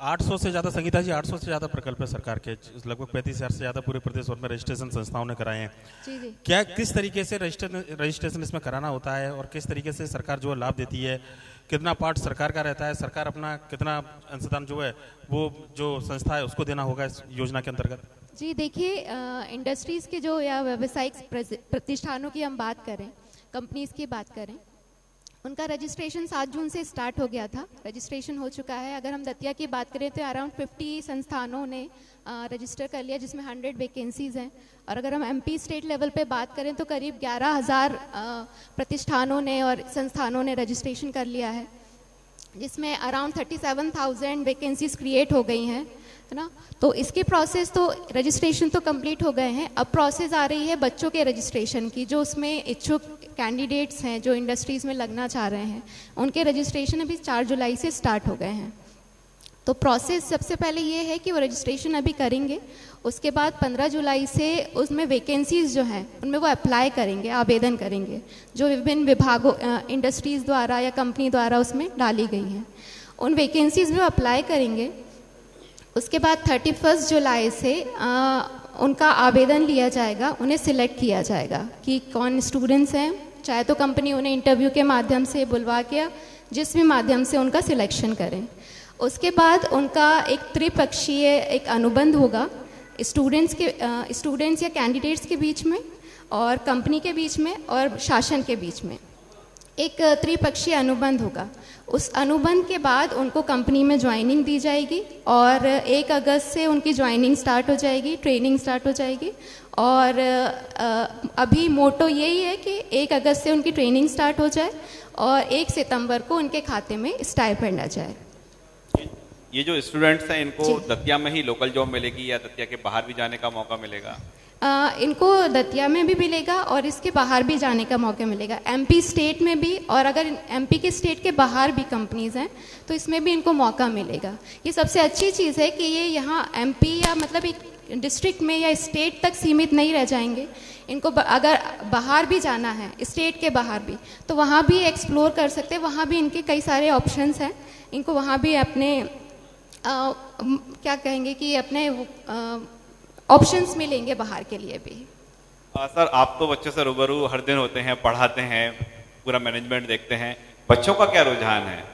800 से ज़्यादा, संगीता जी 800 से ज़्यादा प्रकल्प है सरकार के, लगभग 35,000 से ज़्यादा पूरे प्रदेश भर में रजिस्ट्रेशन संस्थाओं ने कराए हैं। जी जी। क्या किस तरीके से रजिस्ट्रेशन इसमें कराना होता है और किस तरीके से सरकार जो है लाभ देती है, कितना पार्ट सरकार का रहता है, सरकार अपना कितना अंशदान जो है वो जो संस्था है उसको देना होगा इस योजना के अंतर्गत? जी देखिए, इंडस्ट्रीज़ के जो या व्यावसायिक प्रतिष्ठानों की हम बात करें, कंपनीज़ की बात करें, उनका रजिस्ट्रेशन 7 जून से स्टार्ट हो गया था, रजिस्ट्रेशन हो चुका है। अगर हम दतिया की बात करें तो अराउंड 50 संस्थानों ने रजिस्टर कर लिया, जिसमें 100 वैकेंसीज़ हैं। और अगर हम एमपी स्टेट लेवल पे बात करें तो करीब 11,000 प्रतिष्ठानों ने और संस्थानों ने रजिस्ट्रेशन कर लिया है, जिसमें अराउंड 37,000 वैकेंसीज क्रिएट हो गई हैं, है ना। तो इसके प्रोसेस तो रजिस्ट्रेशन तो कंप्लीट हो गए हैं। अब प्रोसेस आ रही है बच्चों के रजिस्ट्रेशन की। जो उसमें इच्छुक कैंडिडेट्स हैं जो इंडस्ट्रीज़ में लगना चाह रहे हैं, उनके रजिस्ट्रेशन अभी 4 जुलाई से स्टार्ट हो गए हैं। तो प्रोसेस सबसे पहले ये है कि वो रजिस्ट्रेशन अभी करेंगे, उसके बाद 15 जुलाई से उसमें वैकेंसीज़ जो हैं उनमें वो अप्लाई करेंगे, आवेदन करेंगे, जो विभिन्न विभागों इंडस्ट्रीज़ द्वारा या कंपनी द्वारा उसमें डाली गई हैं। उन वैकेंसीज़ में अप्लाई करेंगे। उसके बाद 31 जुलाई से उनका आवेदन लिया जाएगा, उन्हें सिलेक्ट किया जाएगा कि कौन स्टूडेंट्स हैं। चाहे तो कंपनी उन्हें इंटरव्यू के माध्यम से बुलवा के जिस भी माध्यम से उनका सिलेक्शन करें। उसके बाद उनका एक त्रिपक्षीय एक अनुबंध होगा स्टूडेंट्स या कैंडिडेट्स के बीच में और कंपनी के बीच में और शासन के बीच में एक त्रिपक्षीय अनुबंध होगा। उस अनुबंध के बाद उनको कंपनी में ज्वाइनिंग दी जाएगी और 1 अगस्त से उनकी ज्वाइनिंग स्टार्ट हो जाएगी, ट्रेनिंग स्टार्ट हो जाएगी। और अभी मोटो यही है कि 1 अगस्त से उनकी ट्रेनिंग स्टार्ट हो जाए और 1 सितंबर को उनके खाते में स्टाइपेंड आ जाए। ये जो स्टूडेंट्स हैं इनको दतिया में ही लोकल जॉब मिलेगी या दतिया के बाहर भी जाने का मौका मिलेगा? इनको दतिया में भी मिलेगा और इसके बाहर भी जाने का मौका मिलेगा, एमपी स्टेट में भी। और अगर एमपी के स्टेट के बाहर भी कंपनीज़ हैं तो इसमें भी इनको मौका मिलेगा। ये सबसे अच्छी चीज़ है कि ये यहाँ एमपी या मतलब एक डिस्ट्रिक्ट में या स्टेट तक सीमित नहीं रह जाएंगे। इनको अगर बाहर भी जाना है, स्टेट के बाहर भी, तो वहाँ भी एक्सप्लोर कर सकते हैं। वहाँ भी इनके कई सारे ऑप्शंस हैं, इनको वहाँ भी अपने क्या कहेंगे कि अपने ऑप्शंस मिलेंगे बाहर के लिए भी। सर, आप तो बच्चों से रूबरू हर दिन होते हैं, पढ़ाते हैं, पूरा मैनेजमेंट देखते हैं, बच्चों का क्या रुझान है?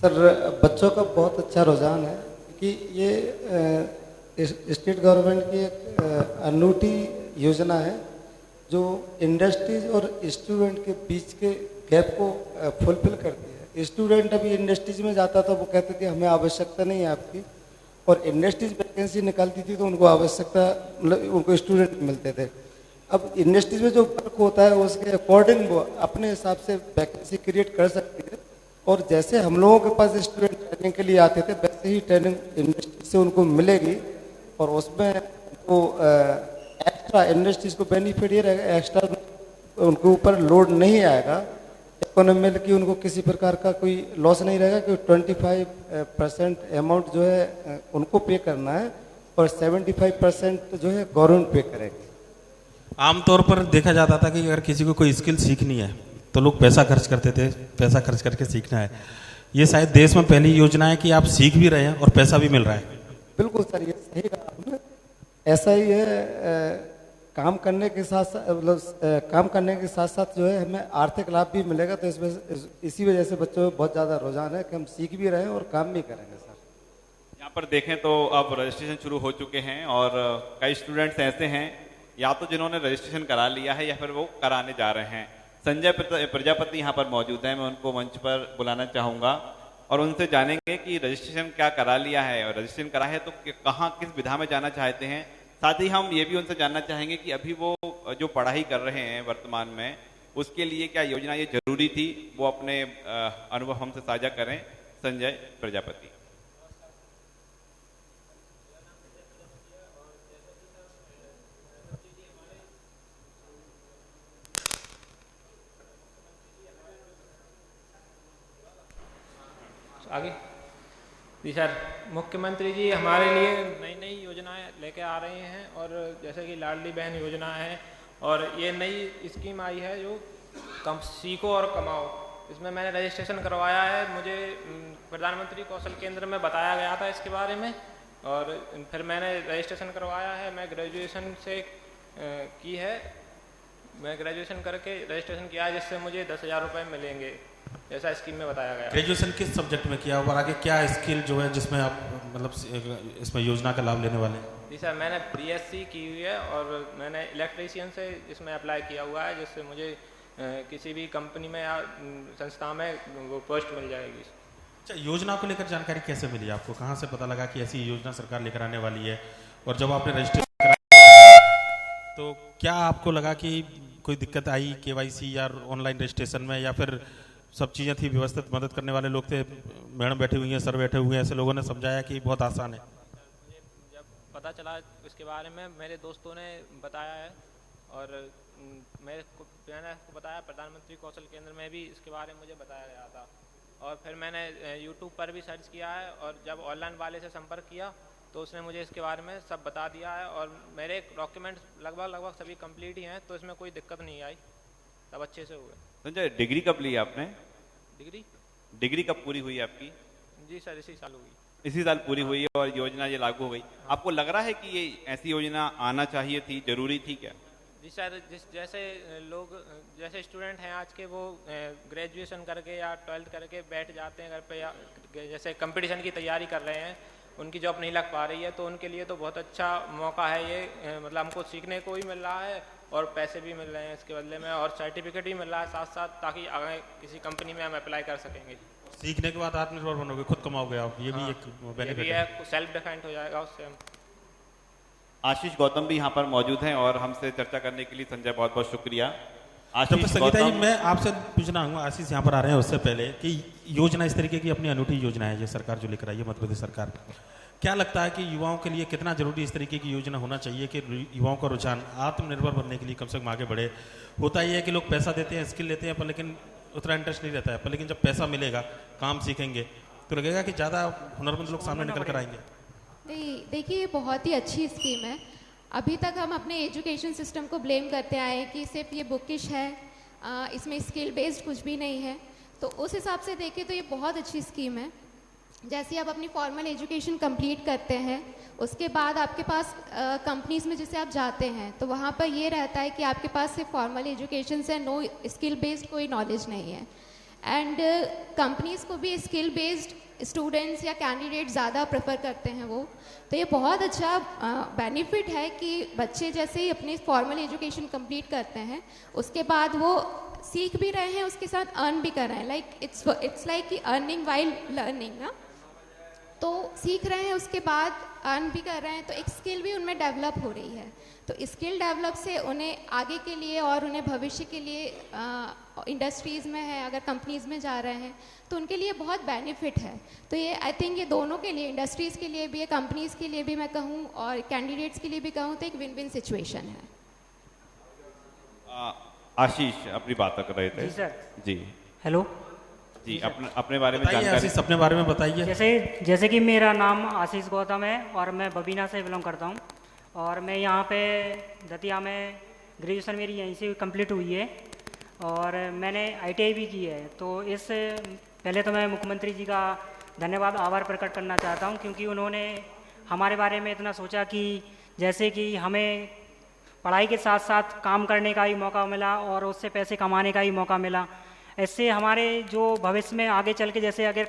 सर, बच्चों का बहुत अच्छा रुझान है कि ये स्टेट गवर्नमेंट की एक अनूठी योजना है जो इंडस्ट्रीज और स्टूडेंट के बीच के गैप को फुलफिल करती है। स्टूडेंट अभी इंडस्ट्रीज में जाता था, वो कहते थे हमें आवश्यकता नहीं है आपकी, और इंडस्ट्रीज वैकेंसी निकालती थी तो उनको आवश्यकता, मतलब उनको स्टूडेंट मिलते थे। अब इंडस्ट्रीज में जो वर्क होता है उसके अकॉर्डिंग वो अपने हिसाब से वैकेंसी क्रिएट कर सकती है। और जैसे हम लोगों के पास स्टूडेंट ट्रेनिंग के लिए आते थे, वैसे ही ट्रेनिंग इंडस्ट्री से उनको मिलेगी और उसमें वो एक्स्ट्रा इंडस्ट्रीज को बेनिफिट ये रहेगा, एक्स्ट्रा उनके ऊपर लोड नहीं आएगा इकोनॉमिकली, कि उनको किसी प्रकार का कोई लॉस नहीं रहेगा कि 25% अमाउंट जो है उनको पे करना है और 75% जो है गवर्नमेंट पे करेगी। आमतौर पर देखा जाता था कि अगर किसी को कोई स्किल सीखनी है तो लोग पैसा खर्च करते थे, पैसा खर्च करके सीखना है। ये शायद देश में पहली योजना है कि आप सीख भी रहे हैं और पैसा भी मिल रहा है। बिल्कुल सर, ये सही कहा आपने। ऐसा ही है, काम करने के साथ साथ जो है हमें आर्थिक लाभ भी मिलेगा। तो इसी वजह से बच्चों में बहुत ज़्यादा रुझान है कि हम सीख भी रहे हैं और काम भी करेंगे सर। यहाँ पर देखें तो अब रजिस्ट्रेशन शुरू हो चुके हैं और कई स्टूडेंट्स ऐसे हैं या तो जिन्होंने रजिस्ट्रेशन करा लिया है या फिर वो कराने जा रहे हैं। संजय प्रजापति यहाँ पर मौजूद हैं, मैं उनको मंच पर बुलाना चाहूँगा और उनसे जानेंगे कि रजिस्ट्रेशन क्या करा लिया है और रजिस्ट्रेशन करा है तो कहाँ किस विधा में जाना चाहते हैं। साथ ही हम ये भी उनसे जानना चाहेंगे कि अभी वो जो पढ़ाई कर रहे हैं वर्तमान में, उसके लिए क्या योजना ये जरूरी थी, वो अपने अनुभव हमसे साझा करें। संजय प्रजापति। आगे जी सर, मुख्यमंत्री जी हमारे लिए नई नई योजनाएं लेके आ रहे हैं और जैसे कि लाडली बहन योजना है और ये नई स्कीम आई है जो सीखो और कमाओ इसमें मैंने रजिस्ट्रेशन करवाया है। मुझे प्रधानमंत्री कौशल केंद्र में बताया गया था इसके बारे में, और फिर मैंने रजिस्ट्रेशन करवाया है। मैं ग्रेजुएशन से की है, मैं ग्रेजुएशन करके रजिस्ट्रेशन किया है, जिससे मुझे 10,000 रुपये मिलेंगे, जैसा स्कीम में बताया गया। ग्रेजुएशन किस सब्जेक्ट में किया और आगे क्या स्किल जो है जिसमें आप मतलब इसमें योजना का लाभ लेने वाले हैं? जी सर, मैंने BSc की हुई है और मैंने इलेक्ट्रीशियन से इसमें अप्लाई किया हुआ है, जिससे मुझे किसी भी कंपनी में या संस्था में वो पोस्ट मिल जाएगी। अच्छा, योजना को लेकर जानकारी कैसे मिली आपको? कहाँ से पता लगा कि ऐसी योजना सरकार लेकर आने वाली है? और जब आपने रजिस्ट्रेशन कराया तो क्या आपको लगा कि कोई दिक्कत आई KYC या ऑनलाइन रजिस्ट्रेशन में, या फिर सब चीज़ें थी व्यवस्थित, मदद करने वाले लोग थे, मैडम बैठे हुए हैं, सर बैठे हुए हैं, ऐसे लोगों ने समझाया कि बहुत आसान है? जब पता चला इसके बारे में मेरे दोस्तों ने बताया है, और मैंने आपको बताया प्रधानमंत्री कौशल केंद्र में भी इसके बारे में मुझे बताया गया था, और फिर मैंने YouTube पर भी सर्च किया है, और जब ऑनलाइन वाले से संपर्क किया तो उसने मुझे इसके बारे में सब बता दिया है, और मेरे डॉक्यूमेंट्स लगभग सभी कंप्लीट ही हैं, तो इसमें कोई दिक्कत नहीं आई, सब अच्छे से हुए। संजय, डिग्री कब ली आपने? डिग्री कब पूरी हुई आपकी? जी सर, इसी साल हुई। इसी साल पूरी हुई है और योजना ये लागू हो गई। आपको लग रहा है कि ये ऐसी योजना आना चाहिए थी, जरूरी थी क्या? जी सर, जैसे स्टूडेंट हैं आज के, वो ग्रेजुएशन करके या 12th करके बैठ जाते हैं घर पे, या जैसे कंपटीशन की तैयारी कर रहे हैं, उनकी जॉब नहीं लग पा रही है, तो उनके लिए तो बहुत अच्छा मौका है ये। मतलब हमको सीखने को भी मिल रहा है और पैसे भी मिल रहे हैं इसके बदले में, और सर्टिफिकेट भी मिल रहा है साथ साथ, ताकि आगे किसी कंपनी में हम अप्लाई कर सकेंगे। सीखने के बाद आत्मनिर्भर बनोगे, खुद कमाओगे आप, ये भी एक बेनिफिट है। सेल्फ डिफेंड हो जाएगा उससे हम। आशीष गौतम भी यहाँ पर मौजूद हैं और हमसे चर्चा करने के लिए संजय बहुत बहुत शुक्रिया। जब तक संगीता जी, मैं आपसे पूछना हूँ, आशीष यहाँ पर आ रहे हैं, उससे पहले कि योजना इस तरीके की अपनी अनूठी योजना है ये सरकार जो लेकर आई है, मध्य प्रदेश सरकार, क्या लगता है कि युवाओं के लिए कितना जरूरी इस तरीके की योजना होना चाहिए कि युवाओं का रुझान आत्मनिर्भर बनने के लिए कम से कम आगे बढ़े? होता ही है कि लोग पैसा देते हैं, स्किल लेते हैं, पर लेकिन उतना इंटरेस्ट नहीं रहता है, पर लेकिन जब पैसा मिलेगा, काम सीखेंगे, तो लगेगा कि ज़्यादा हुनरमंद लोग सामने निकल कर आएंगे। नहीं, देखिए, ये बहुत ही अच्छी स्कीम है। अभी तक हम अपने एजुकेशन सिस्टम को ब्लेम करते आए हैं कि सिर्फ ये बुकिश है, इसमें स्किल बेस्ड कुछ भी नहीं है। तो उस हिसाब से देखें तो ये बहुत अच्छी स्कीम है। जैसे आप अपनी फॉर्मल एजुकेशन कंप्लीट करते हैं, उसके बाद आपके पास कंपनीज में जैसे आप जाते हैं, तो वहाँ पर ये रहता है कि आपके पास सिर्फ फॉर्मल एजुकेशन से, नो स्किल बेस्ड कोई नॉलेज नहीं है। एंड कंपनीज को भी स्किल बेस्ड स्टूडेंट्स या कैंडिडेट ज़्यादा प्रेफर करते हैं वो। तो ये बहुत अच्छा बेनिफिट है कि बच्चे जैसे ही अपनी फॉर्मल एजुकेशन कंप्लीट करते हैं, उसके बाद वो सीख भी रहे हैं, उसके साथ अर्न भी कर रहे हैं। लाइक इट्स लाइक कि अर्निंग वाइल लर्निंग ना, तो सीख रहे हैं, उसके बाद अर्न भी कर रहे हैं, तो एक स्किल भी उनमें डेवलप हो रही है। तो स्किल डेवलप से उन्हें आगे के लिए और उन्हें भविष्य के लिए इंडस्ट्रीज़ में है, अगर कंपनीज़ में जा रहे हैं, तो उनके लिए बहुत बेनिफिट है। तो ये आई थिंक ये दोनों के लिए, इंडस्ट्रीज़ के लिए भी है, कंपनीज़ के लिए भी मैं कहूँ, और कैंडिडेट्स के लिए भी कहूँ, तो एक विन विन सिचुएशन है। आशीष अपनी बात कर रहे थे। जी सर। जी हेलो जी, अपने बारे में बताइए आशीष, अपने बारे में बताइए। जैसे कि मेरा नाम आशीष गौतम है और मैं बबीना से बिलोंग करता हूँ, और मैं यहाँ पे दतिया में ग्रेजुएशन मेरी यहीं से कंप्लीट हुई है, और मैंने ITI भी की है। तो इस पहले तो मैं मुख्यमंत्री जी का धन्यवाद, आभार प्रकट करना चाहता हूँ, क्योंकि उन्होंने हमारे बारे में इतना सोचा कि जैसे कि हमें पढ़ाई के साथ साथ काम करने का भी मौका मिला और उससे पैसे कमाने का भी मौका मिला। ऐसे हमारे जो भविष्य में आगे चल के, जैसे अगर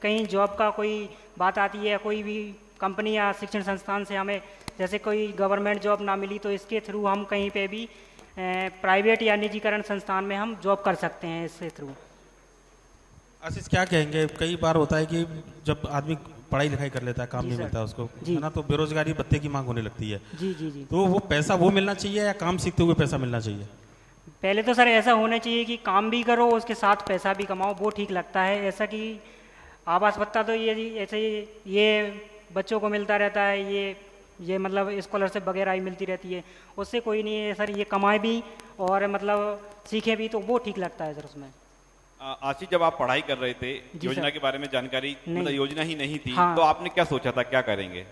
कहीं जॉब का कोई बात आती है, कोई भी कंपनी या शिक्षण संस्थान से हमें जैसे कोई गवर्नमेंट जॉब ना मिली, तो इसके थ्रू हम कहीं पे भी प्राइवेट या निजीकरण संस्थान में हम जॉब कर सकते हैं इसके थ्रू। आशीष, क्या कहेंगे? कई बार होता है कि जब आदमी पढ़ाई लिखाई कर लेता है, काम नहीं मिलता उसको, है ना, तो बेरोजगारी भत्ते की मांग होने लगती है। जी जी जी। तो वो पैसा वो मिलना चाहिए या काम सीखते हुए पैसा मिलना चाहिए? पहले तो सर ऐसा होना चाहिए कि काम भी करो, उसके साथ पैसा भी कमाओ, वो ठीक लगता है। ऐसा कि आवास भत्ता तो ये ऐसे ये बच्चों को मिलता रहता है, ये मतलब स्कॉलरशिप वगैरह ही मिलती रहती है, उससे कोई नहीं है सर। ये कमाए भी और मतलब सीखे भी, तो वो ठीक लगता है सर उसमें। आशीष, जब आप पढ़ाई कर रहे थे, योजना के बारे में जानकारी, मतलब योजना ही नहीं थी, हाँ। तो आपने क्या सोचा था, क्या करेंगे?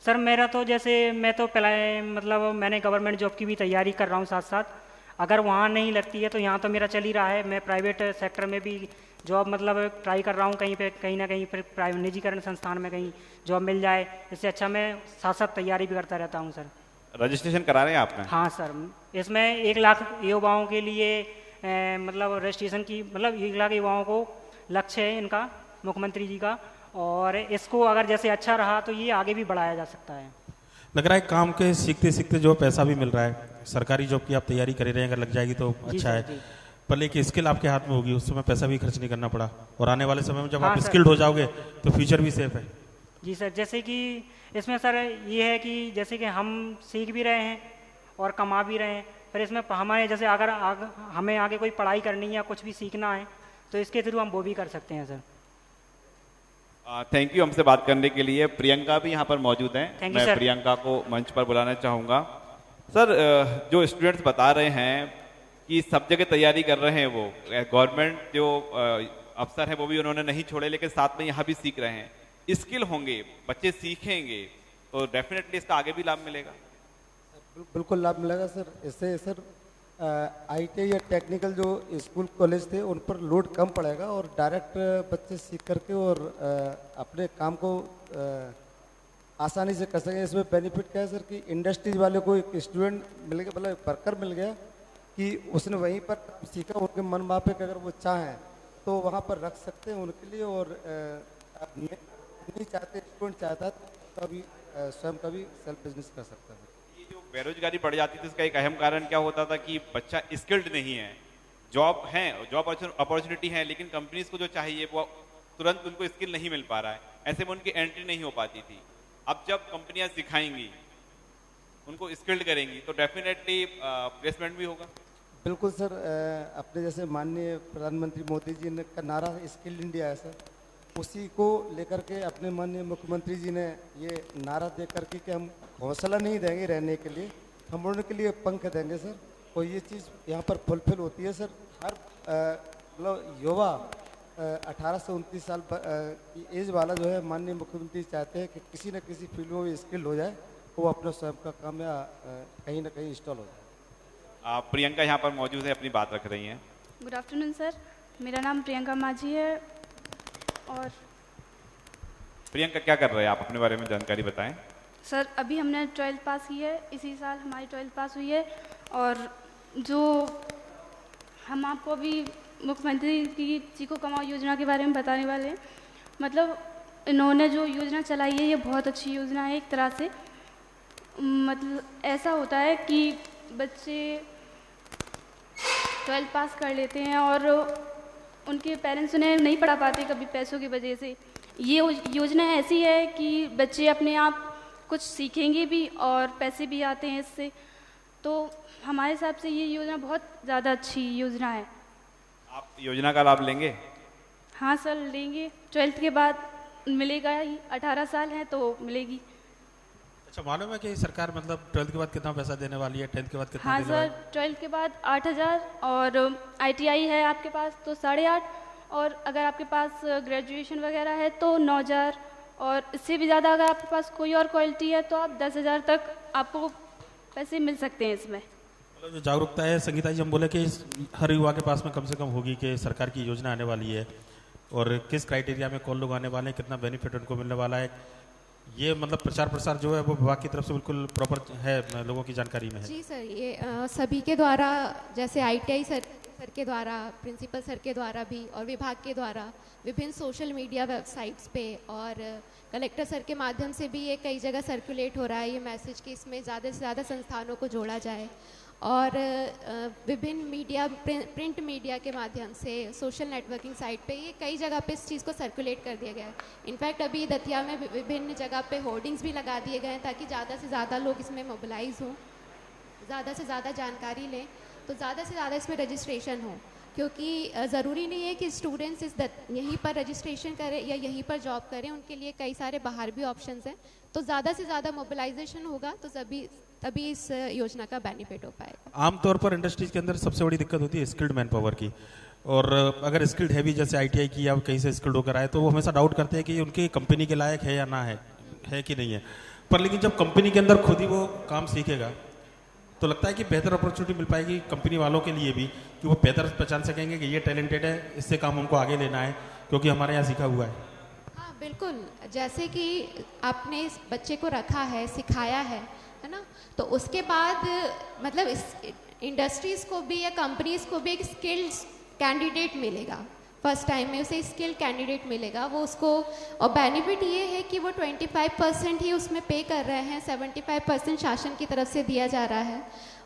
सर मेरा तो जैसे मैं तो पहले मतलब मैंने गवर्नमेंट जॉब की भी तैयारी कर रहा हूँ साथ साथ। अगर वहाँ नहीं लगती है तो यहाँ तो मेरा चल ही रहा है। मैं प्राइवेट सेक्टर में भी जॉब मतलब ट्राई कर रहा हूँ, कहीं ना कहीं फिर प्राइवेट निजीकरण संस्थान में कहीं जॉब मिल जाए। इससे अच्छा मैं साथ साथ तैयारी भी करता रहता हूँ सर। रजिस्ट्रेशन करा रहे हैं आपने? हाँ सर, इसमें 1 लाख युवाओं के लिए मतलब रजिस्ट्रेशन की मतलब 1 लाख युवाओं को लक्ष्य है इनका, मुख्यमंत्री जी का। और इसको अगर जैसे अच्छा रहा तो ये आगे भी बढ़ाया जा सकता है। लग रहा है काम के सीखते सीखते जो पैसा भी मिल रहा है, सरकारी जॉब की आप तैयारी कर रहे हैं, अगर लग जाएगी तो अच्छा है। पर लेकिन स्किल आपके हाथ में होगी, उस समय पैसा भी खर्च नहीं करना पड़ा, और आने वाले समय में जब आप स्किल्ड हो जाओगे तो फ्यूचर भी सेफ है। जी सर, जैसे कि इसमें सर ये है कि जैसे कि हम सीख भी रहे हैं और कमा भी रहे हैं, पर इसमें हमारे जैसे अगर हमें आगे कोई पढ़ाई करनी है या कुछ भी सीखना है तो इसके थ्रू हम वो भी कर सकते हैं सर। थैंक यू हमसे बात करने के लिए। प्रियंका भी यहाँ पर मौजूद हैं, मैं सर। प्रियंका को मंच पर बुलाना चाहूँगा। सर, जो स्टूडेंट्स बता रहे हैं कि सब जगह तैयारी कर रहे हैं, वो गवर्नमेंट जो अफसर है वो भी उन्होंने नहीं छोड़े, लेकिन साथ में यहाँ भी सीख रहे हैं। स्किल होंगे, बच्चे सीखेंगे तो डेफिनेटली इसका आगे भी लाभ मिलेगा। बिल्कुल लाभ मिलेगा सर। इससे सर ITI या टेक्निकल जो स्कूल कॉलेज थे उन पर लोड कम पड़ेगा और डायरेक्ट बच्चे सीख करके और अपने काम को आसानी से कर सकें। इसमें बेनिफिट क्या है सर कि इंडस्ट्रीज वाले को एक स्टूडेंट मिल गया, मतलब वर्कर मिल गया कि उसने वहीं पर सीखा, उनके मन माफिक अगर वो चाहें तो वहाँ पर रख सकते हैं उनके लिए। और नहीं चाहते, स्टूडेंट चाहता है तो कभी स्वयं का भी सेल्फ बिजनेस कर सकता है। ये जो बेरोजगारी बढ़ जाती थी इसका एक अहम कारण क्या होता था कि बच्चा स्किल्ड नहीं है, जॉब है, जॉब अपॉर्चुनिटी है, लेकिन कंपनीज को जो चाहिए वो तुरंत उनको स्किल नहीं मिल पा रहा है, ऐसे में उनकी एंट्री नहीं हो पाती थी। अब जब कंपनियां सिखाएंगी, उनको स्किल्ड करेंगी तो डेफिनेटली प्लेसमेंट भी होगा। बिल्कुल सर, अपने जैसे माननीय प्रधानमंत्री मोदी जी ने का नारा स्किल इंडिया है सर, उसी को लेकर के अपने माननीय मुख्यमंत्री जी ने ये नारा दे करके कि हम हौसला नहीं देंगे रहने के लिए, हम उनके लिए पंख देंगे सर। और ये चीज़ यहाँ पर फुलफिल होती है सर। हर मतलब युवा 18 से 29 साल की एज वाला जो है माननीय मुख्यमंत्री चाहते हैं कि किसी न किसी फील्ड में स्किल हो जाए, वो अपना स्वयं का काम या कहीं ना कहीं इंस्टॉल हो जाए। प्रियंका यहाँ पर मौजूद है, अपनी बात रख रही हैं। गुड आफ्टरनून सर, मेरा नाम प्रियंका माझी है। और प्रियंका क्या कर रहे हैं आप, अपने बारे में जानकारी बताएं। सर अभी हमने 12th पास की है, इसी साल हमारी 12th पास हुई है। और जो हम आपको अभी मुख्यमंत्री की सीखो कमाओ योजना के बारे में बताने वाले हैं। मतलब इन्होंने जो योजना चलाई है ये बहुत अच्छी योजना है एक तरह से। मतलब ऐसा होता है कि बच्चे 12th पास कर लेते हैं और उनके पेरेंट्स उन्हें नहीं पढ़ा पाते कभी पैसों की वजह से। ये योजना ऐसी है कि बच्चे अपने आप कुछ सीखेंगे भी और पैसे भी आते हैं इससे। तो हमारे हिसाब से ये योजना बहुत ज़्यादा अच्छी योजना है। आप योजना का लाभ लेंगे? हाँ सर लेंगे, 12th के बाद मिलेगा ही, 18 साल है तो मिलेगी। अच्छा, मालूम है कि सरकार मतलब 12th के बाद कितना पैसा देने वाली है, 10th के बाद कितना हाँ देने वाली सर, 12th के बाद 8,000 और ITI है आपके पास तो 8,500 और अगर आपके पास ग्रेजुएशन वगैरह है तो 9,000 और इससे भी ज़्यादा अगर आपके पास कोई और क्वालिटी है तो आप 10,000 तक आपको पैसे मिल सकते हैं इसमें। मतलब जो जागरूकता है संगीता जी, हम बोले कि हर युवा के पास में कम से कम होगी कि सरकार की योजना आने वाली है और किस क्राइटेरिया में कौन लोग आने वाले हैं, कितना बेनिफिट उनको मिलने वाला है, ये मतलब प्रचार प्रसार जो है वो विभाग की तरफ से बिल्कुल प्रॉपर है, लोगों की जानकारी में है। जी सर, ये सभी के द्वारा जैसे ITI सर के द्वारा, प्रिंसिपल सर के द्वारा भी और विभाग के द्वारा विभिन्न सोशल मीडिया वेबसाइट्स पे और कलेक्टर सर के माध्यम से भी ये कई जगह सर्कुलेट हो रहा है ये मैसेज कि इसमें ज़्यादा से ज़्यादा संस्थानों को जोड़ा जाए। और विभिन्न मीडिया, प्रिंट मीडिया के माध्यम से सोशल नेटवर्किंग साइट पे ये कई जगह पे इस चीज़ को सर्कुलेट कर दिया गया है। इनफैक्ट अभी दतिया में विभिन्न जगह पे होर्डिंग्स भी लगा दिए गए हैं ताकि ज़्यादा से ज़्यादा लोग इसमें मोबिलाइज हों, ज़्यादा से ज़्यादा जानकारी लें, तो ज़्यादा से ज़्यादा इसमें रजिस्ट्रेशन हो। क्योंकि ज़रूरी नहीं है कि स्टूडेंट्स यहीं पर रजिस्ट्रेशन करें या यहीं पर जॉब करें, उनके लिए कई सारे बाहर भी ऑप्शंस हैं। तो ज़्यादा से ज़्यादा मोबिलाइजेशन होगा तो तभी इस योजना का बेनिफिट हो पाएगा। आमतौर पर इंडस्ट्रीज के अंदर सबसे बड़ी दिक्कत होती है स्किल्ड मैन पावर की, और अगर स्किल्ड है भी जैसे ITI की या कहीं से स्किल्ड होकर आए तो वो हमेशा डाउट करते हैं कि उनकी कंपनी के लायक है या ना है कि नहीं है। पर लेकिन जब कंपनी के अंदर खुद ही वो काम सीखेगा तो लगता है कि बेहतर अपॉर्चुनिटी मिल पाएगी कंपनी वालों के लिए भी कि वो बेहतर पहचान सकेंगे कि ये टैलेंटेड है, इससे काम हमको आगे लेना है क्योंकि हमारे यहाँ सीखा हुआ है। हाँ बिल्कुल, जैसे कि आपने इस बच्चे को रखा है, सिखाया है ना, तो उसके बाद मतलब इस इंडस्ट्रीज़ को भी या कंपनीज को भी एक स्किल्ड कैंडिडेट मिलेगा। फर्स्ट टाइम में उसे स्किल कैंडिडेट मिलेगा, वो उसको, और बेनिफिट ये है कि वो 25% ही उसमें पे कर रहे हैं, 75% शासन की तरफ से दिया जा रहा है,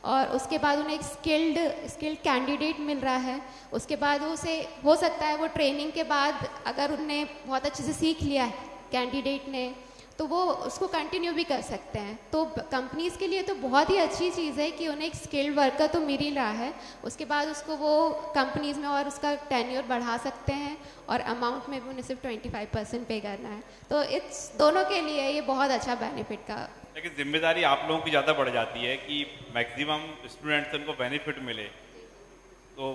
और उसके बाद उन्हें एक स्किल्ड कैंडिडेट मिल रहा है। उसके बाद उसे हो सकता है वो ट्रेनिंग के बाद अगर उनने बहुत अच्छे से सीख लिया है कैंडिडेट ने, तो वो उसको कंटिन्यू भी कर सकते हैं। तो कंपनीज़ के लिए तो बहुत ही अच्छी चीज़ है कि उन्हें एक स्किल्ड वर्कर तो मिल ही रहा है, उसके बाद उसको वो कंपनीज़ में और उसका टेन्योर बढ़ा सकते हैं, और अमाउंट में भी उन्हें सिर्फ 25% पे करना है। तो इस दोनों के लिए ये बहुत अच्छा बेनिफिट का। लेकिन जिम्मेदारी आप लोगों की ज़्यादा बढ़ जाती है कि मैक्सिमम स्टूडेंट्स उनको बेनिफिट मिले, तो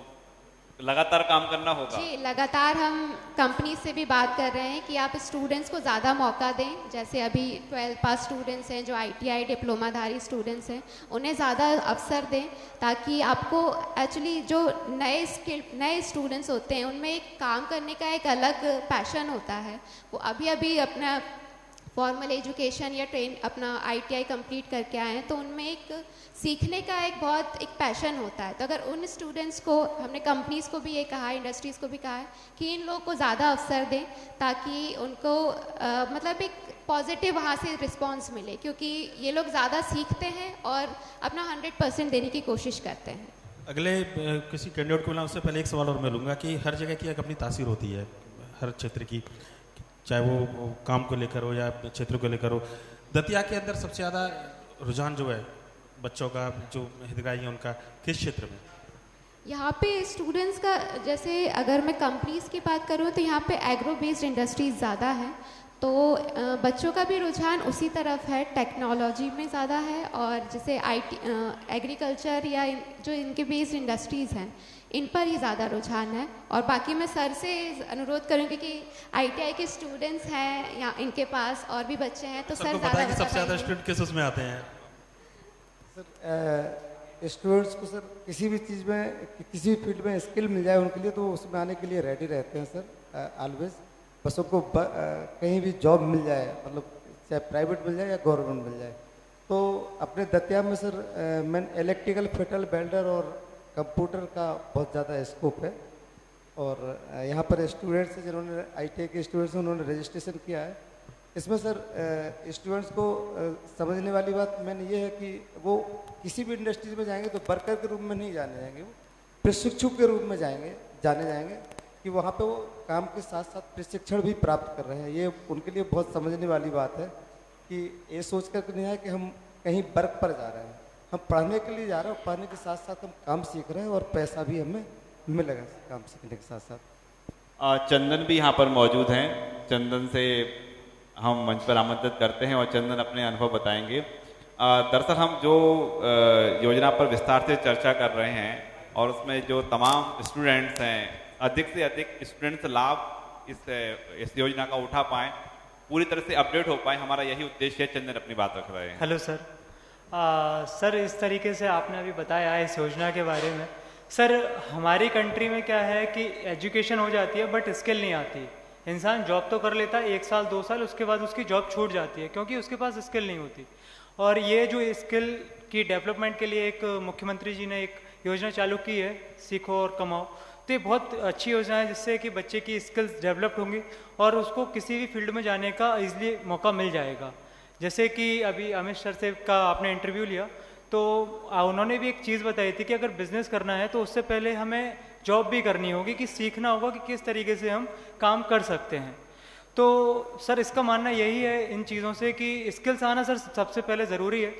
लगातार काम करना होगा। जी, लगातार हम कंपनी से भी बात कर रहे हैं कि आप स्टूडेंट्स को ज़्यादा मौका दें। जैसे अभी 12 पास स्टूडेंट्स हैं जो ITI डिप्लोमाधारी स्टूडेंट्स हैं, उन्हें ज़्यादा अवसर दें, ताकि आपको एक्चुअली जो नए स्टूडेंट्स होते हैं उनमें एक काम करने का एक अलग पैशन होता है। वो अभी अपना फॉर्मल एजुकेशन या अपना ITI कंप्लीट करके आए हैं, तो उनमें एक सीखने का एक पैशन होता है। तो अगर उन स्टूडेंट्स को, हमने कंपनीज़ को भी ये कहा, इंडस्ट्रीज़ को भी कहा है कि इन लोगों को ज़्यादा अवसर दें, ताकि उनको मतलब एक पॉजिटिव वहाँ से रिस्पॉन्स मिले, क्योंकि ये लोग ज़्यादा सीखते हैं और अपना 100% देने की कोशिश करते हैं। अगले किसी कैंडिडेट को मिला, उससे पहले एक सवाल और मैं लूँगा कि हर जगह की एक अपनी तासीर होती है, हर क्षेत्र की, चाहे वो काम को लेकर हो या क्षेत्र को लेकर हो। दतिया के अंदर सबसे ज़्यादा रुझान जो है बच्चों का, जो हितग्राही है उनका, किस क्षेत्र में? यहाँ पे स्टूडेंट्स का, जैसे अगर मैं कंपनीज़ की बात करूँ तो यहाँ पे एग्रो बेस्ड इंडस्ट्रीज़ ज़्यादा है, तो बच्चों का भी रुझान उसी तरफ है, टेक्नोलॉजी में ज़्यादा है, और जैसे एग्रीकल्चर या जो इनके बेस्ड इंडस्ट्रीज़ हैं इन पर ही ज़्यादा रुझान है। और बाकी मैं सर से अनुरोध करूँगी कि ITI के स्टूडेंट्स हैं या इनके पास और भी बच्चे हैं, तो सर पता है कि सबसे ज़्यादा स्टूडेंट किस उसमें आते हैं? सर स्टूडेंट्स को सर किसी भी चीज़ में, किसी भी फील्ड में स्किल मिल जाए उनके लिए, तो उसमें आने के लिए रेडी रहते हैं सर ऑलवेज। बस उनको कहीं भी जॉब मिल जाए, मतलब चाहे प्राइवेट मिल जाए या गवर्नमेंट मिल जाए। तो अपने दतिया में सर मैं इलेक्ट्रिकल फिटर वेल्डर और कंप्यूटर का बहुत ज़्यादा स्कोप है, और यहाँ पर स्टूडेंट्स हैं जिन्होंने ITI के स्टूडेंट्स हैं, उन्होंने रजिस्ट्रेशन किया है। इसमें सर स्टूडेंट्स को समझने वाली बात मैंने ये है कि वो किसी भी इंडस्ट्रीज में जाएंगे तो वर्कर के रूप में नहीं जाने जाएंगे, वो प्रशिक्षु के रूप में जाने जाएंगे कि वहाँ पे वो काम के साथ साथ प्रशिक्षण भी प्राप्त कर रहे हैं। ये उनके लिए बहुत समझने वाली बात है कि ये सोच कर नहीं है कि हम कहीं वर्क पर जा रहे हैं, हम पढ़ने के लिए जा रहे हैं, पढ़ने के साथ साथ हम काम सीख रहे हैं और पैसा भी हमें मिलेगा काम सीखने के साथ साथ। चंदन भी यहाँ पर मौजूद हैं, चंदन से हम मंच पर आमंत्रित करते हैं और चंदन अपने अनुभव बताएंगे। दरअसल हम जो योजना पर विस्तार से चर्चा कर रहे हैं और उसमें जो तमाम स्टूडेंट्स हैं, अधिक से अधिक स्टूडेंट्स लाभ इस योजना का उठा पाएँ, पूरी तरह से अपडेट हो पाए, हमारा यही उद्देश्य है। चंदन अपनी बात रख रहे हैं। Hello sir. सर इस तरीके से आपने अभी बताया है इस योजना के बारे में। सर हमारी कंट्री में क्या है कि एजुकेशन हो जाती है बट स्किल नहीं आती। इंसान जॉब तो कर लेता है 1 साल 2 साल, उसके बाद उसकी जॉब छूट जाती है क्योंकि उसके पास स्किल नहीं होती। और ये जो स्किल की डेवलपमेंट के लिए एक मुख्यमंत्री जी ने एक योजना चालू की है, सीखो और कमाओ, तो ये बहुत अच्छी योजना है जिससे कि बच्चे की स्किल्स डेवलप्ड होंगी और उसको किसी भी फील्ड में जाने का ईजिली मौका मिल जाएगा। जैसे कि अभी अमित सर से का आपने इंटरव्यू लिया तो उन्होंने भी एक चीज़ बताई थी कि अगर बिजनेस करना है तो उससे पहले हमें जॉब भी करनी होगी, कि सीखना होगा कि किस तरीके से हम काम कर सकते हैं। तो सर इसका मानना यही है इन चीज़ों से कि स्किल्स आना सर सबसे पहले ज़रूरी है।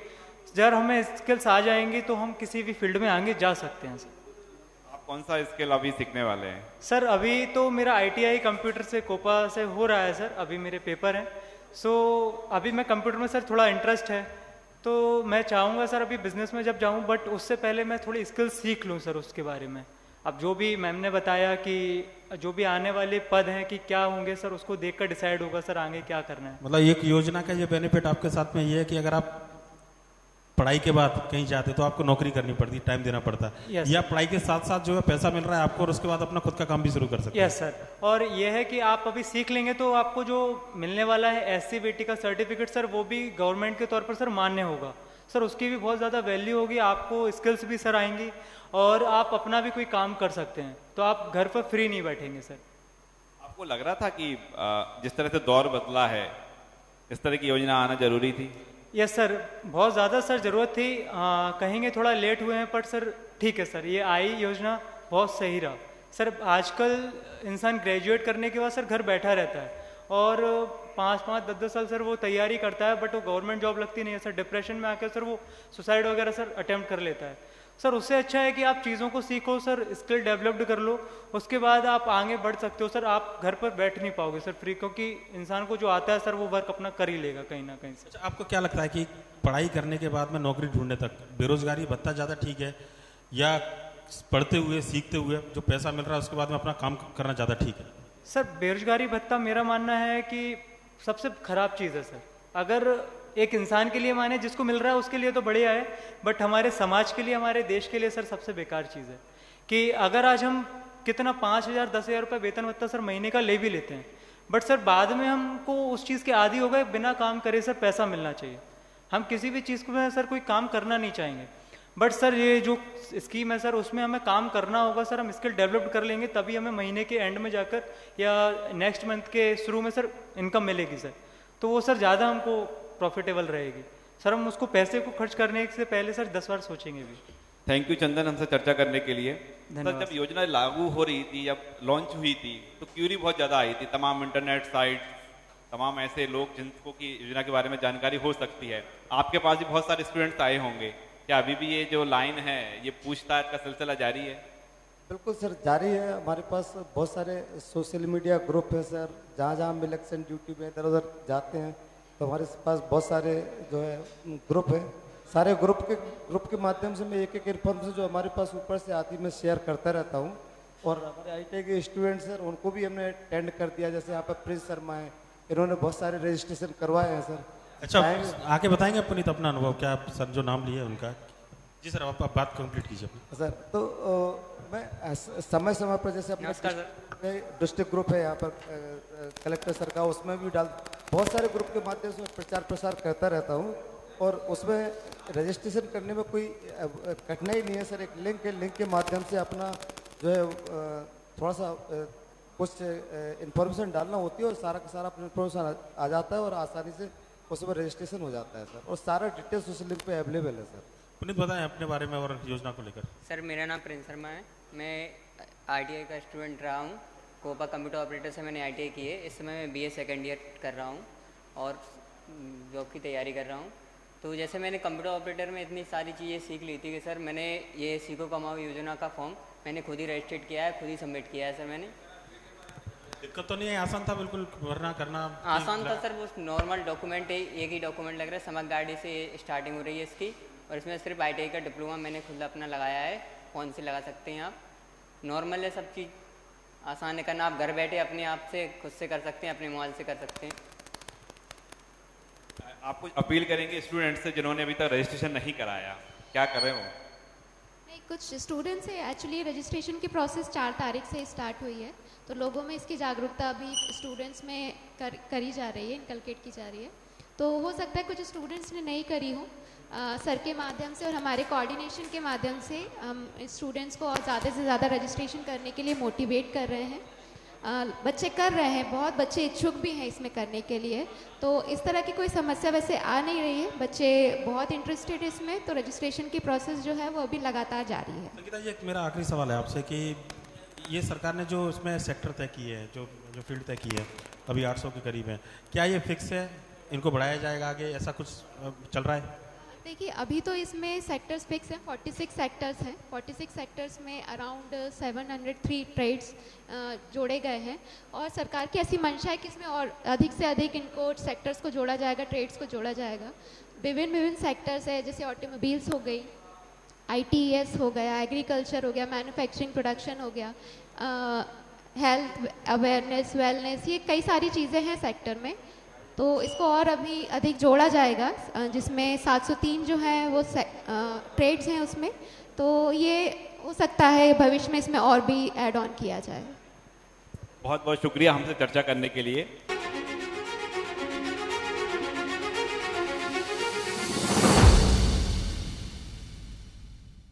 जब हमें स्किल्स आ जाएंगी तो हम किसी भी फील्ड में आगे जा सकते हैं। सर आप कौन सा स्किल अभी सीखने वाले हैं? सर अभी तो मेरा ITI कंप्यूटर से कोपा से हो रहा है सर, अभी मेरे पेपर हैं। अभी मैं कंप्यूटर में सर थोड़ा इंटरेस्ट है, तो मैं चाहूँगा सर अभी बिजनेस में जब जाऊँ, बट उससे पहले मैं थोड़ी स्किल्स सीख लूँ सर उसके बारे में। अब जो भी मैम ने बताया कि जो भी आने वाले पद हैं कि क्या होंगे सर, उसको देखकर डिसाइड होगा सर आगे क्या करना है। मतलब एक योजना का ये बेनिफिट आपके साथ में ये है कि अगर आप पढ़ाई के बाद कहीं जाते तो आपको नौकरी करनी पड़ती, टाइम देना पड़ता, Yes. या पढ़ाई के साथ साथ जो है पैसा मिल रहा है आपको और उसके बाद अपना खुद का काम भी शुरू कर सकते हैं? यस सर, और ये है कि आप अभी सीख लेंगे तो आपको जो मिलने वाला है SC/BT का सर्टिफिकेट सर, वो भी गवर्नमेंट के तौर पर सर मान्य होगा सर, उसकी भी बहुत ज़्यादा वैल्यू होगी, आपको स्किल्स भी सर आएंगी और आप अपना भी कोई काम कर सकते हैं, तो आप घर पर फ्री नहीं बैठेंगे सर। आपको लग रहा था कि जिस तरह से दौर बदला है इस तरह की योजना आना जरूरी थी? यस सर, बहुत ज़्यादा सर ज़रूरत थी, कहेंगे थोड़ा लेट हुए हैं पर सर ठीक है सर, ये आई योजना बहुत सही रहा सर। आजकल इंसान ग्रेजुएट करने के बाद सर घर बैठा रहता है और 5-5, 10-10 साल सर वो तैयारी करता है, बट वो गवर्नमेंट जॉब लगती नहीं है सर, डिप्रेशन में आकर सर वो सुसाइड वगैरह सर अटेम्प्ट कर लेता है सर। उससे अच्छा है कि आप चीज़ों को सीखो सर, स्किल डेवलप्ड कर लो, उसके बाद आप आगे बढ़ सकते हो सर। आप घर पर बैठ नहीं पाओगे सर फ्री, क्योंकि इंसान को जो आता है सर वो वर्क अपना कर ही लेगा कहीं ना कहीं से। अच्छा, आपको क्या लगता है कि पढ़ाई करने के बाद में नौकरी ढूंढने तक बेरोजगारी भत्ता ज़्यादा ठीक है, या पढ़ते हुए सीखते हुए जो पैसा मिल रहा है उसके बाद में अपना काम करना ज़्यादा ठीक है? सर बेरोजगारी भत्ता मेरा मानना है कि सबसे खराब चीज़ है सर। अगर एक इंसान के लिए माने जिसको मिल रहा है उसके लिए तो बढ़िया है, बट हमारे समाज के लिए, हमारे देश के लिए सर सबसे बेकार चीज़ है कि अगर आज हम कितना 5,000 10,000 रुपये वेतन भत्ता सर महीने का ले भी लेते हैं, बट सर बाद में हमको उस चीज़ के आदी हो गए, बिना काम करे सर पैसा मिलना चाहिए। हम किसी भी चीज़ को सर कोई काम करना नहीं चाहेंगे, बट सर ये जो स्कीम है सर उसमें हमें काम करना होगा सर, हम स्किल डेवलप कर लेंगे तभी हमें महीने के एंड में जाकर या नेक्स्ट मंथ के शुरू में सर इनकम मिलेगी सर, तो वो सर ज़्यादा हमको प्रॉफिटेबल रहेगी सर। हम उसको पैसे को खर्च करने से पहले सर 10 बार सोचेंगे भी। थैंक यू चंदन, हमसे चर्चा करने के लिए। धन्यवाद। सर जब योजना लागू हो रही थी, जब लॉन्च हुई थी तो क्यूरी बहुत ज़्यादा आई थी, तमाम इंटरनेट साइट, तमाम ऐसे लोग जिनको की योजना के बारे में जानकारी हो सकती है। आपके पास भी बहुत सारे स्टूडेंट्स आए होंगे, क्या अभी भी ये जो लाइन है ये पूछताछ का सिलसिला जारी है? बिल्कुल सर, जारी है। हमारे पास बहुत सारे सोशल मीडिया ग्रुप है सर, जहाँ जहाँ हम इलेक्शन ड्यूटी में इधर उधर जाते हैं तो हमारे पास बहुत सारे जो है ग्रुप है। सारे ग्रुप के माध्यम से मैं एक एक इन्फॉर्मेशन जो हमारे पास ऊपर से आती मैं शेयर करता रहता हूँ। और हमारे ITI के स्टूडेंट्स सर उनको भी हमने अटेंड कर दिया, जैसे यहाँ पर प्रिंस शर्मा है, इन्होंने बहुत सारे रजिस्ट्रेशन करवाए हैं सर। अच्छा, आके बताएंगे पुनीत अपना अनुभव, क्या आप सर जो नाम लिए उनका? जी सर, आप बात कंप्लीट कीजिए अपनी। सर तो मैं समय समय पर जैसे अपने डिस्ट्रिक्ट ग्रुप है यहाँ पर कलेक्टर सर का, उसमें भी बहुत सारे ग्रुप के माध्यम से प्रचार प्रसार करता रहता हूँ और उसमें रजिस्ट्रेशन करने में कोई कठिनाई नहीं है सर। एक लिंक है, लिंक के माध्यम से अपना जो है थोड़ा सा कुछ इन्फॉर्मेशन डालना होती है और सारा का सारा इन्फॉर्मेशन आ जाता है और आसानी से उसमें रजिस्ट्रेशन हो जाता है सर, और सारा डिटेल्स उस लिंक पे अवेलेबल है सर। पुनीत बताएं अपने बारे में और योजना को लेकर। सर मेरा नाम प्रिंस शर्मा है, मैं ITI का स्टूडेंट रहा हूँ। कोपा कंप्यूटर ऑपरेटर से मैंने ITI की है। इस समय मैं BA सेकेंड ईयर कर रहा हूँ और जॉब की तैयारी कर रहा हूँ। तो जैसे मैंने कंप्यूटर ऑपरेटर में इतनी सारी चीज़ें सीख ली थी कि सर मैंने ये सीखो कमाओ योजना का फॉर्म मैंने खुद ही रजिस्ट्रेट किया है, खुद ही सबमिट किया है सर मैंने। दिक्कत तो नहीं है? आसान था बिल्कुल भरना करना? आसान था सर, वो नॉर्मल डॉक्यूमेंट है, एक ही डॉक्यूमेंट लग रहा है। समग्र गाड़ी से स्टार्टिंग हो रही है इसकी, और इसमें सिर्फ ITI का डिप्लोमा मैंने खुद अपना लगाया है। कौन से लगा सकते हैं आप, नॉर्मल है सब चीज़, आसान है करना। आप घर बैठे अपने आप से खुद से कर सकते हैं, अपने मोबाइल से कर सकते हैं। आप कुछ अपील करेंगे स्टूडेंट्स से जिन्होंने अभी तक रजिस्ट्रेशन नहीं कराया, क्या कर रहे हो? नहीं, कुछ स्टूडेंट्स है एक्चुअली रजिस्ट्रेशन की प्रोसेस 4 तारीख से स्टार्ट हुई है, तो लोगों में इसकी जागरूकता अभी स्टूडेंट्स में करी जा रही है, इनकलकेट की जा रही है। तो हो सकता है कुछ स्टूडेंट्स ने नहीं करी हो, सर के माध्यम से और हमारे कोऑर्डिनेशन के माध्यम से हम स्टूडेंट्स को और ज़्यादा से ज़्यादा रजिस्ट्रेशन करने के लिए मोटिवेट कर रहे हैं। बच्चे कर रहे हैं, बहुत बच्चे इच्छुक भी हैं इसमें करने के लिए, तो इस तरह की कोई समस्या वैसे आ नहीं रही है। बच्चे बहुत इंटरेस्टेड है इसमें, तो रजिस्ट्रेशन की प्रोसेस जो है वो अभी लगातार जारी है। संगीता जी, एक मेरा आखिरी सवाल है आपसे कि ये सरकार ने जो इसमें सेक्टर तय किए हैं, जो फील्ड तय की है, अभी 800 के करीब है, क्या ये फिक्स है? इनको बढ़ाया जाएगा आगे, ऐसा कुछ चल रहा है? देखिए अभी तो इसमें सेक्टर्स फिक्स हैं, 46 सेक्टर्स हैं। 46 सेक्टर्स में अराउंड 703 ट्रेड्स जोड़े गए हैं, और सरकार की ऐसी मंशा है कि इसमें और अधिक से अधिक इनको सेक्टर्स को जोड़ा जाएगा, ट्रेड्स को जोड़ा जाएगा। विभिन्न सेक्टर्स है, जैसे ऑटोमोबाइल्स हो गई, ITES हो गया, एग्रीकल्चर हो गया, मैन्युफैक्चरिंग प्रोडक्शन हो गया, हेल्थ अवेयरनेस, वेलनेस, ये कई सारी चीज़ें हैं सेक्टर में। तो इसको और अभी अधिक जोड़ा जाएगा, जिसमें 703 जो है वो ट्रेड्स हैं उसमें, तो ये हो सकता है भविष्य में इसमें और भी ऐड ऑन किया जाए। बहुत बहुत शुक्रिया हमसे चर्चा करने के लिए।